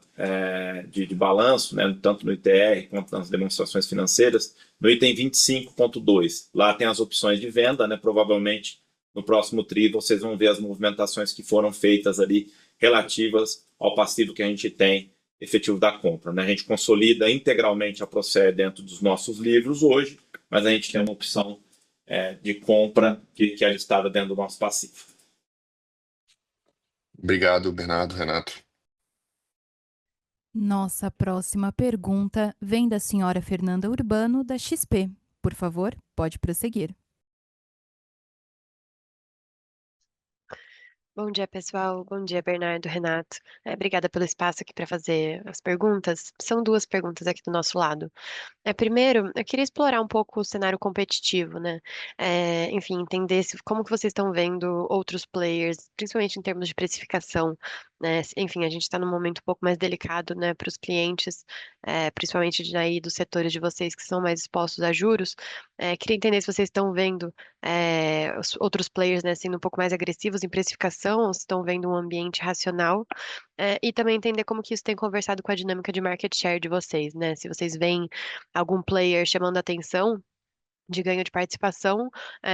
S4: de balanço, né? Tanto no ITR quanto nas demonstrações financeiras, no item 25.2. Lá tem as opções de venda, né? Provavelmente no próximo TRI vocês vão ver as movimentações que foram feitas ali relativas ao passivo que a gente tem efetivo da compra, né? A gente consolida integralmente a Procer dentro dos nossos livros hoje, mas a gente tem uma opção de compra que é listada dentro do nosso passivo.
S5: Obrigado, Bernardo, Renato.
S1: Nossa próxima pergunta vem da senhora Fernanda Urbano, da XP. Por favor, pode prosseguir.
S6: Bom dia, pessoal. Bom dia, Bernardo, Renato. Obrigada pelo espaço aqui para fazer as perguntas. São duas perguntas aqui do nosso lado. Primeiro, eu queria explorar um pouco o cenário competitivo, né? Enfim, entender como que vocês estão vendo outros players, principalmente em termos de precificação, né? Enfim, a gente está num momento um pouco mais delicado, né, para os clientes, principalmente aí dos setores de vocês que são mais expostos a juros. Queria entender se vocês estão vendo os outros players, né, sendo um pouco mais agressivos em precificação, ou se estão vendo um ambiente racional, e também entender como que isso tem conversado com a dinâmica de market share de vocês, né? Se vocês veem algum player chamando a atenção de ganho de participação,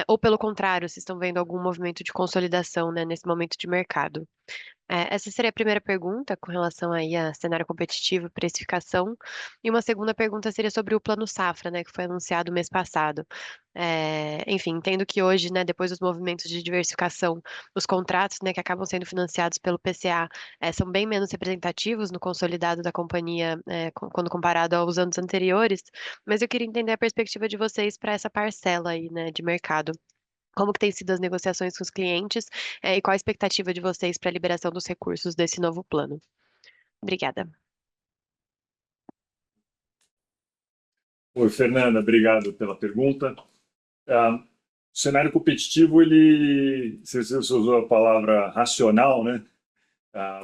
S6: ou pelo contrário, se estão vendo algum movimento de consolidação, né, nesse momento de mercado. Essa seria a primeira pergunta com relação aí a cenário competitivo, precificação. E uma segunda pergunta seria sobre o Plano Safra, né, que foi anunciado mês passado. Enfim, entendo que hoje, né, depois dos movimentos de diversificação, os contratos, né, que acabam sendo financiados pelo PCA, são bem menos representativos no consolidado da companhia, quando comparado aos anos anteriores. Mas eu queria entender a perspectiva de vocês para essa parcela aí, né, de mercado. Como que têm sido as negociações com os clientes, e qual a expectativa de vocês para a liberação dos recursos desse novo plano? Obrigada.
S3: Oi, Fernanda, obrigado pela pergunta. O cenário competitivo, você usou a palavra racional, né?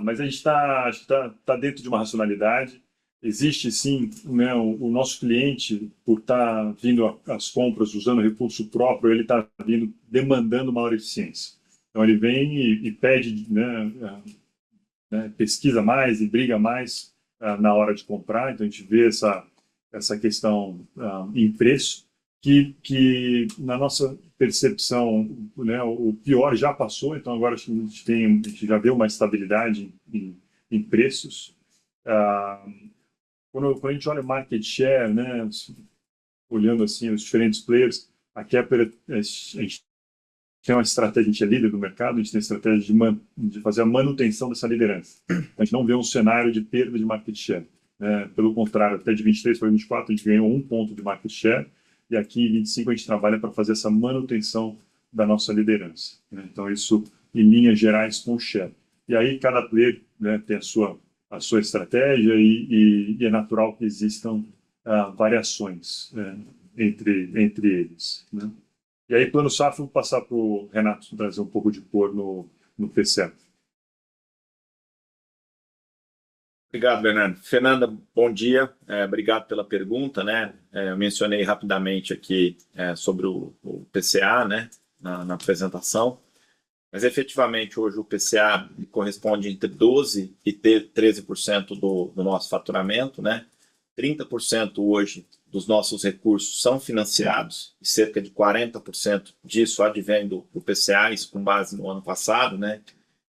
S3: Mas a gente está dentro de uma racionalidade. Existe, sim, né, o nosso cliente, por estar vindo às compras usando recurso próprio, ele está vindo demandando maior eficiência. Então, ele vem e pede, pesquisa mais e briga mais na hora de comprar. Então, a gente vê essa questão em preço. que na nossa percepção, né, o pior já passou, então agora a gente já vê uma estabilidade em preços. Quando a gente olha market share, né, olhando assim os diferentes players, a Kepler, a gente tem uma estratégia, a gente é líder do mercado, a gente tem a estratégia de fazer a manutenção dessa liderança. A gente não vê um cenário de perda de market share. Pelo contrário, até de 23 para 24 a gente ganhou 1 ponto de market share, e aqui em 25 a gente trabalha para fazer essa manutenção da nossa liderança. Então isso em linhas gerais com o share. E aí cada player, né, tem a sua estratégia e é natural que existam variações entre eles, né? E aí, plano safra, vou passar para o Renato trazer um pouco de cor no PCA.
S4: Obrigado, Bernardo. Fernanda, bom dia. Obrigado pela pergunta, né? Eu mencionei rapidamente aqui sobre o PCA, né, na apresentação, mas efetivamente hoje o PCA corresponde entre 12% e 13% do nosso faturamento, né? 30% hoje dos nossos recursos são financiados e cerca de 40% disso advém do PCA, isso com base no ano passado, né?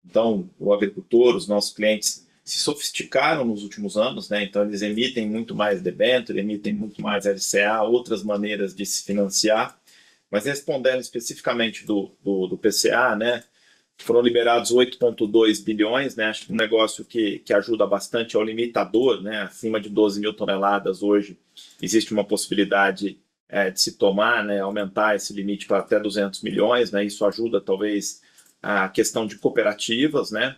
S4: Então, o agricultor, os nossos clientes se sofisticaram nos últimos anos, né? Então eles emitem muito mais debênture, emitem muito mais LCA, outras maneiras de se financiar. Mas respondendo especificamente do PCA, né? Foram liberados 8,2 bilhões, né? Acho que um negócio que ajuda bastante é o limitador, né? Acima de 12 mil toneladas hoje existe uma possibilidade de se tomar, né? Aumentar esse limite para até 200 milhões, né? Isso ajuda talvez a questão de cooperativas, né?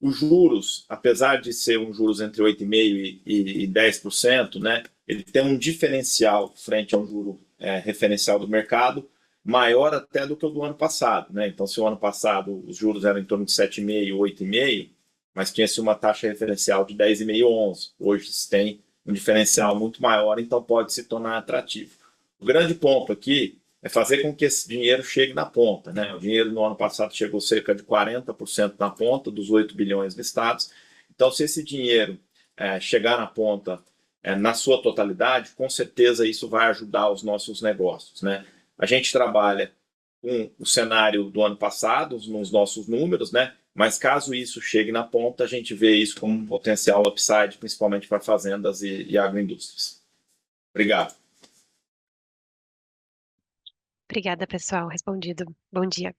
S4: Os juros, apesar de ser um juros entre 8,5% e 10%, né? Ele tem um diferencial frente ao juro referencial do mercado, maior até do que o do ano passado, né? Então, se o ano passado os juros eram em torno de 7,5%, 8,5%, mas tinha-se uma taxa referencial de 10,5%, 11%. Hoje se tem um diferencial muito maior, então pode se tornar atrativo. O grande ponto aqui é fazer com que esse dinheiro chegue na ponta, né? O dinheiro no ano passado chegou cerca de 40% na ponta dos 8 bilhões listados. Então, se esse dinheiro chegar na ponta na sua totalidade, com certeza isso vai ajudar os nossos negócios, né? A gente trabalha com o cenário do ano passado, nos nossos números, né? Mas caso isso chegue na ponta, a gente vê isso como um potencial upside, principalmente para fazendas e agroindústrias. Obrigado.
S6: Obrigada, pessoal. Respondido. Bom dia.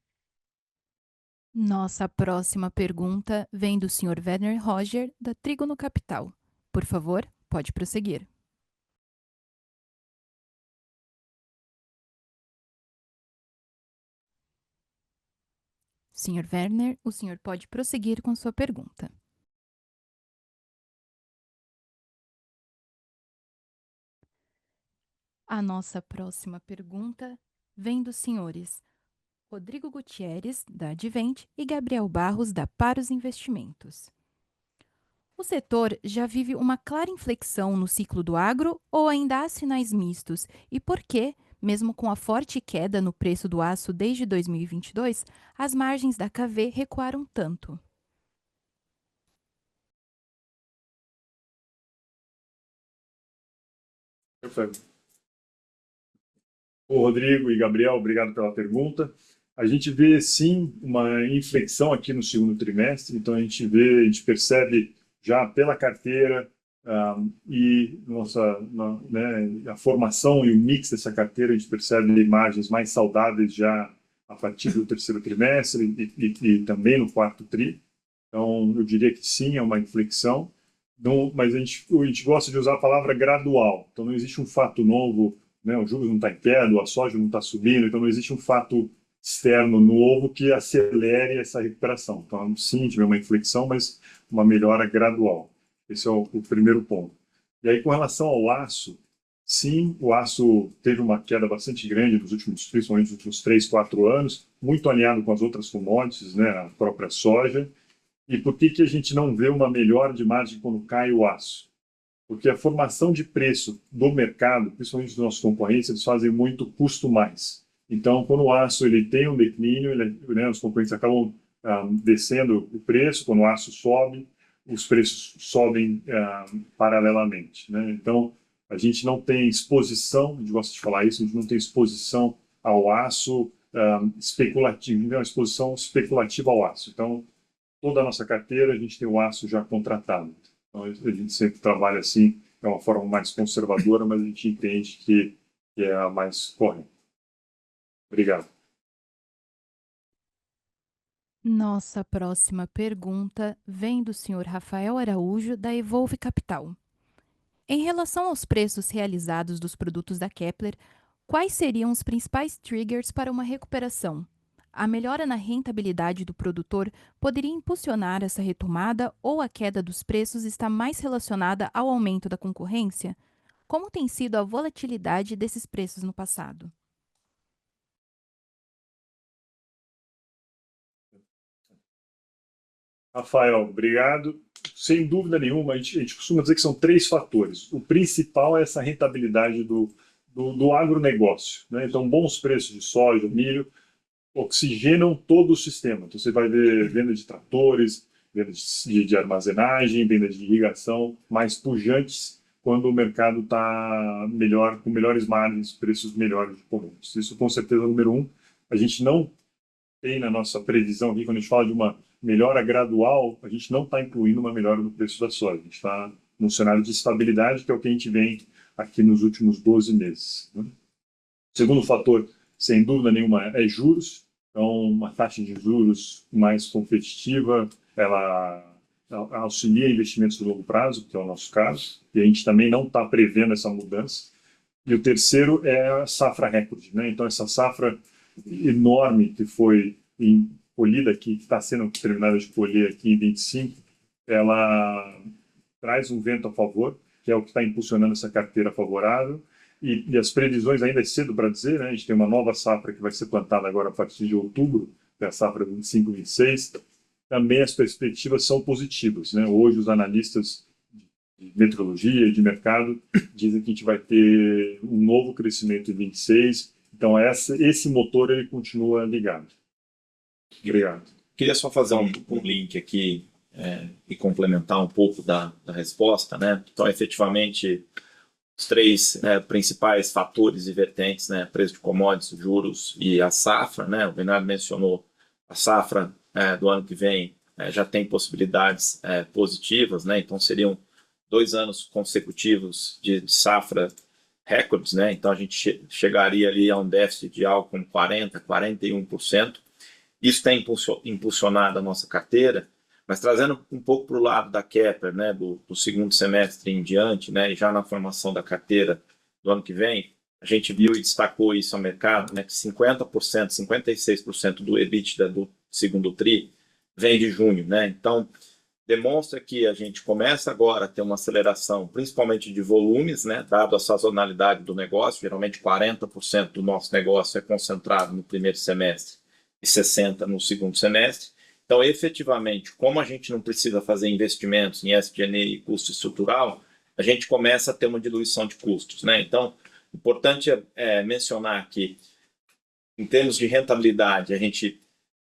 S1: Nossa próxima pergunta vem do Sr. Werner Roger, da Trígono Capital. Por favor, pode prosseguir. Sr. Werner, o senhor pode prosseguir com sua pergunta. A nossa próxima pergunta vem dos senhores Rodrigo Gutierrez, da Advent, e Gabriel Barros, da Paros Investimentos. O setor já vive uma clara inflexão no ciclo do agro ou ainda há sinais mistos? E por que, mesmo com a forte queda no preço do aço desde 2022, as margens da KV recuaram tanto?
S3: Perfeito. Ô, Rodrigo e Gabriel, obrigado pela pergunta. A gente vê, sim, uma inflexão aqui no segundo trimestre, então a gente percebe já pela carteira e né, a formação e o mix dessa carteira, a gente percebe margens mais saudáveis já a partir do terceiro trimestre e também no quarto tri. Então, eu diria que sim, é uma inflexão, mas a gente gosta de usar a palavra gradual. Então, não existe um fato novo, né? O juros não está em queda, a soja não está subindo, então não existe um fato externo novo que acelere essa recuperação. Então, sim, tivemos uma inflexão, mas uma melhora gradual. Esse é o primeiro ponto. E aí, com relação ao aço, sim, o aço teve uma queda bastante grande principalmente nos últimos 3, 4 anos, muito alinhado com as outras commodities, né, a própria soja. E por que a gente não vê uma melhora de margem quando cai o aço? Porque a formação de preço do mercado, principalmente dos nossos concorrentes, eles fazem muito custo mais. Então, quando o aço ele tem um declínio, né, os concorrentes acabam descendo o preço. Quando o aço sobe, os preços sobem paralelamente, né? Então, A gente não tem exposição, a gente gosta de falar isso, a gente não tem exposição ao aço especulativo, não é uma exposição especulativa ao aço. Então, toda a nossa carteira, a gente tem o aço já contratado. Então, a gente sempre trabalha assim, é uma forma mais conservadora, mas a gente entende que é a mais correta. Obrigado.
S1: Nossa próxima pergunta vem do senhor Rafael Araújo, da Evolve Capital. Em relação aos preços realizados dos produtos da Kepler, quais seriam os principais triggers para uma recuperação? A melhora na rentabilidade do produtor poderia impulsionar essa retomada ou a queda dos preços está mais relacionada ao aumento da concorrência? Como tem sido a volatilidade desses preços no passado?
S3: Rafael, obrigado. Sem dúvida nenhuma, a gente costuma dizer que são 3 fatores. O principal é essa rentabilidade do agronegócio, né? Então, bons preços de soja, milho, oxigenam todo o sistema. Então, você vai ver venda de tratores, venda de armazenagem, venda de irrigação mais pujantes quando o mercado está melhor, com melhores margens, preços melhores de commodities. Isso, com certeza, é o número 1. A gente não tem na nossa previsão aqui, quando a gente fala de uma melhora gradual, a gente não está incluindo uma melhora no preço da soja. A gente está num cenário de estabilidade, que é o que a gente vem aqui nos últimos 12 meses. Né? Segundo fator, sem dúvida nenhuma, é juros. Então, uma taxa de juros mais competitiva, ela auxilia investimentos de longo prazo, que é o nosso caso, e a gente também não está prevendo essa mudança. E o terceiro é a safra recorde, né? Então, essa safra enorme que foi colhida aqui, que está sendo terminada de colher aqui em 25, ela traz um vento a favor, que é o que está impulsionando essa carteira favorável, e as previsões ainda é cedo para dizer, né? A gente tem uma nova safra que vai ser plantada agora a partir de outubro, que é a safra 25-26, também as perspectivas são positivas, né? Hoje os analistas de meteorologia e de mercado dizem que a gente vai ter um novo crescimento em 26, então esse motor ele continua ligado. Obrigado.
S4: Queria só fazer um link aqui e complementar um pouco da resposta, né? Então, efetivamente, os 3 principais fatores e vertentes, né? Preço de commodities, juros e a safra, né? O Bernardo mencionou a safra do ano que vem já tem possibilidades positivas, né? Então, seriam 2 anos consecutivos de safra recordes, né? Então, a gente chegaria ali a um déficit de algo como 40%, 41%. Isso tem impulsionado a nossa carteira, mas trazendo um pouco para o lado da Kepler, né, do segundo semestre em diante, né, e já na formação da carteira do ano que vem, a gente viu e destacou isso ao mercado, né, que 50%, 56% do EBITDA do segundo TRI vem de junho. Né? Então, demonstra que a gente começa agora a ter uma aceleração, principalmente de volumes, né, dado a sazonalidade do negócio. Geralmente 40% do nosso negócio é concentrado no primeiro semestre e 60% no segundo semestre. Então, efetivamente, como a gente não precisa fazer investimentos em SG&A e custo estrutural, a gente começa a ter uma diluição de custos. Né? Então, importante é mencionar que, em termos de rentabilidade, a gente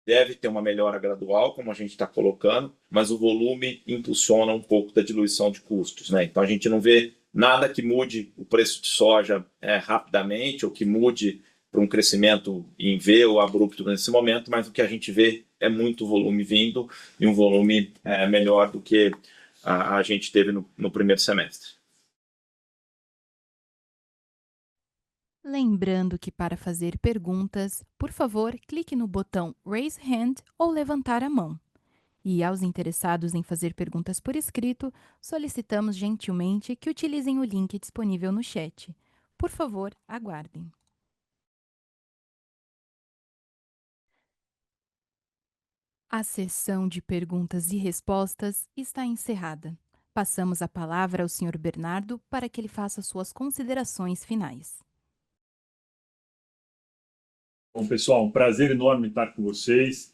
S4: deve ter uma melhora gradual, como a gente está colocando, mas o volume impulsiona um pouco da diluição de custos. Né? Então, a gente não vê nada que mude o preço de soja rapidamente ou que mude para um crescimento em V ou abrupto nesse momento, mas o que a gente vê é muito volume vindo e um volume melhor do que a gente teve no primeiro semestre.
S1: Lembrando que para fazer perguntas, por favor, clique no botão Raise Hand ou levantar a mão. E aos interessados em fazer perguntas por escrito, solicitamos gentilmente que utilizem o link disponível no chat. Por favor, aguardem. A sessão de perguntas e respostas está encerrada. Passamos a palavra ao Sr. Bernardo para que ele faça suas considerações finais.
S3: Bom, pessoal, um prazer enorme estar com vocês.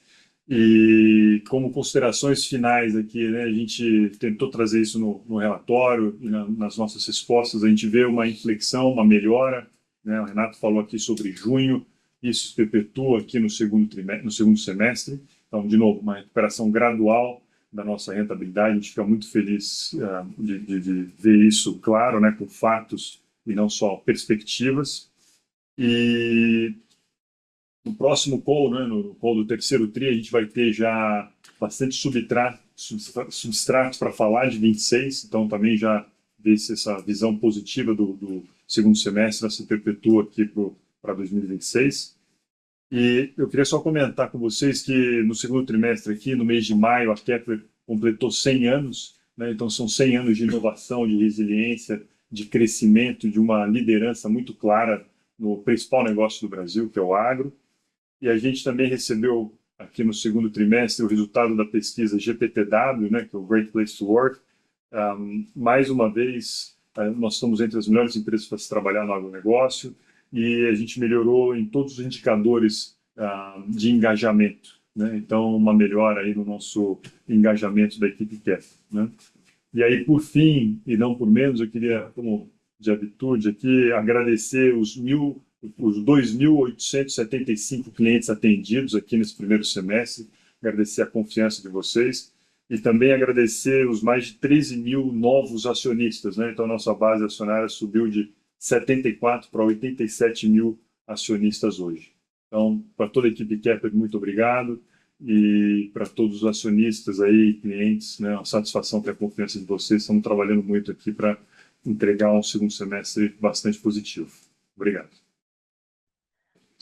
S3: E como considerações finais aqui, né, a gente tentou trazer isso no relatório e nas nossas respostas. A gente vê uma inflexão, uma melhora. Né? O Renato falou aqui sobre junho, isso se perpetua aqui no segundo semestre. Então, de novo, uma recuperação gradual da nossa rentabilidade. A gente fica muito feliz de ver isso claro, né, com fatos e não só perspectivas. E no próximo call, né, no call do terceiro TRI, a gente vai ter já bastante substratos para falar de 26, então também já ver se essa visão positiva do segundo semestre se perpetua aqui para 2026. E eu queria só comentar com vocês que no segundo trimestre aqui, no mês de maio, a Kepler completou 100 anos, né? Então são 100 anos de inovação, de resiliência, de crescimento, de uma liderança muito clara no principal negócio do Brasil, que é o agro. E a gente também recebeu aqui no segundo trimestre o resultado da pesquisa GPTW, né, que é o Great Place to Work. Mais uma vez, nós estamos entre as melhores empresas para se trabalhar no agronegócio e a gente melhorou em todos os indicadores de engajamento, né? Então, uma melhora aí no nosso engajamento da equipe Kepler, né? E aí, por fim, e não por menos, eu queria, como de habitude aqui, agradecer os 2.875 clientes atendidos aqui nesse primeiro semestre, agradecer a confiança de vocês e também agradecer os mais de 13 mil novos acionistas, né? Então, nossa base acionária subiu de 74 para 87 mil acionistas hoje. Então, para toda a equipe Kepler, muito obrigado. E para todos os acionistas aí, clientes, né, a satisfação ter a confiança de vocês. Estamos trabalhando muito aqui para entregar um segundo semestre bastante positivo. Obrigado.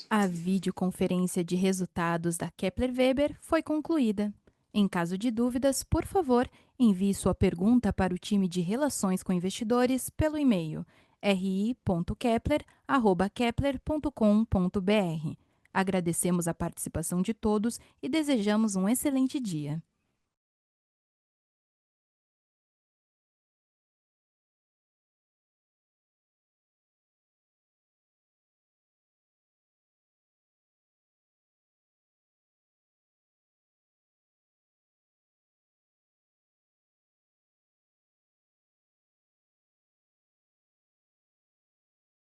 S1: A videoconferência de resultados da Kepler Weber foi concluída. Em caso de dúvidas, por favor, envie sua pergunta para o time de Relações com Investidores pelo e-mail ri.kepler@kepler.com.br. Agradecemos a participação de todos e desejamos um excelente dia.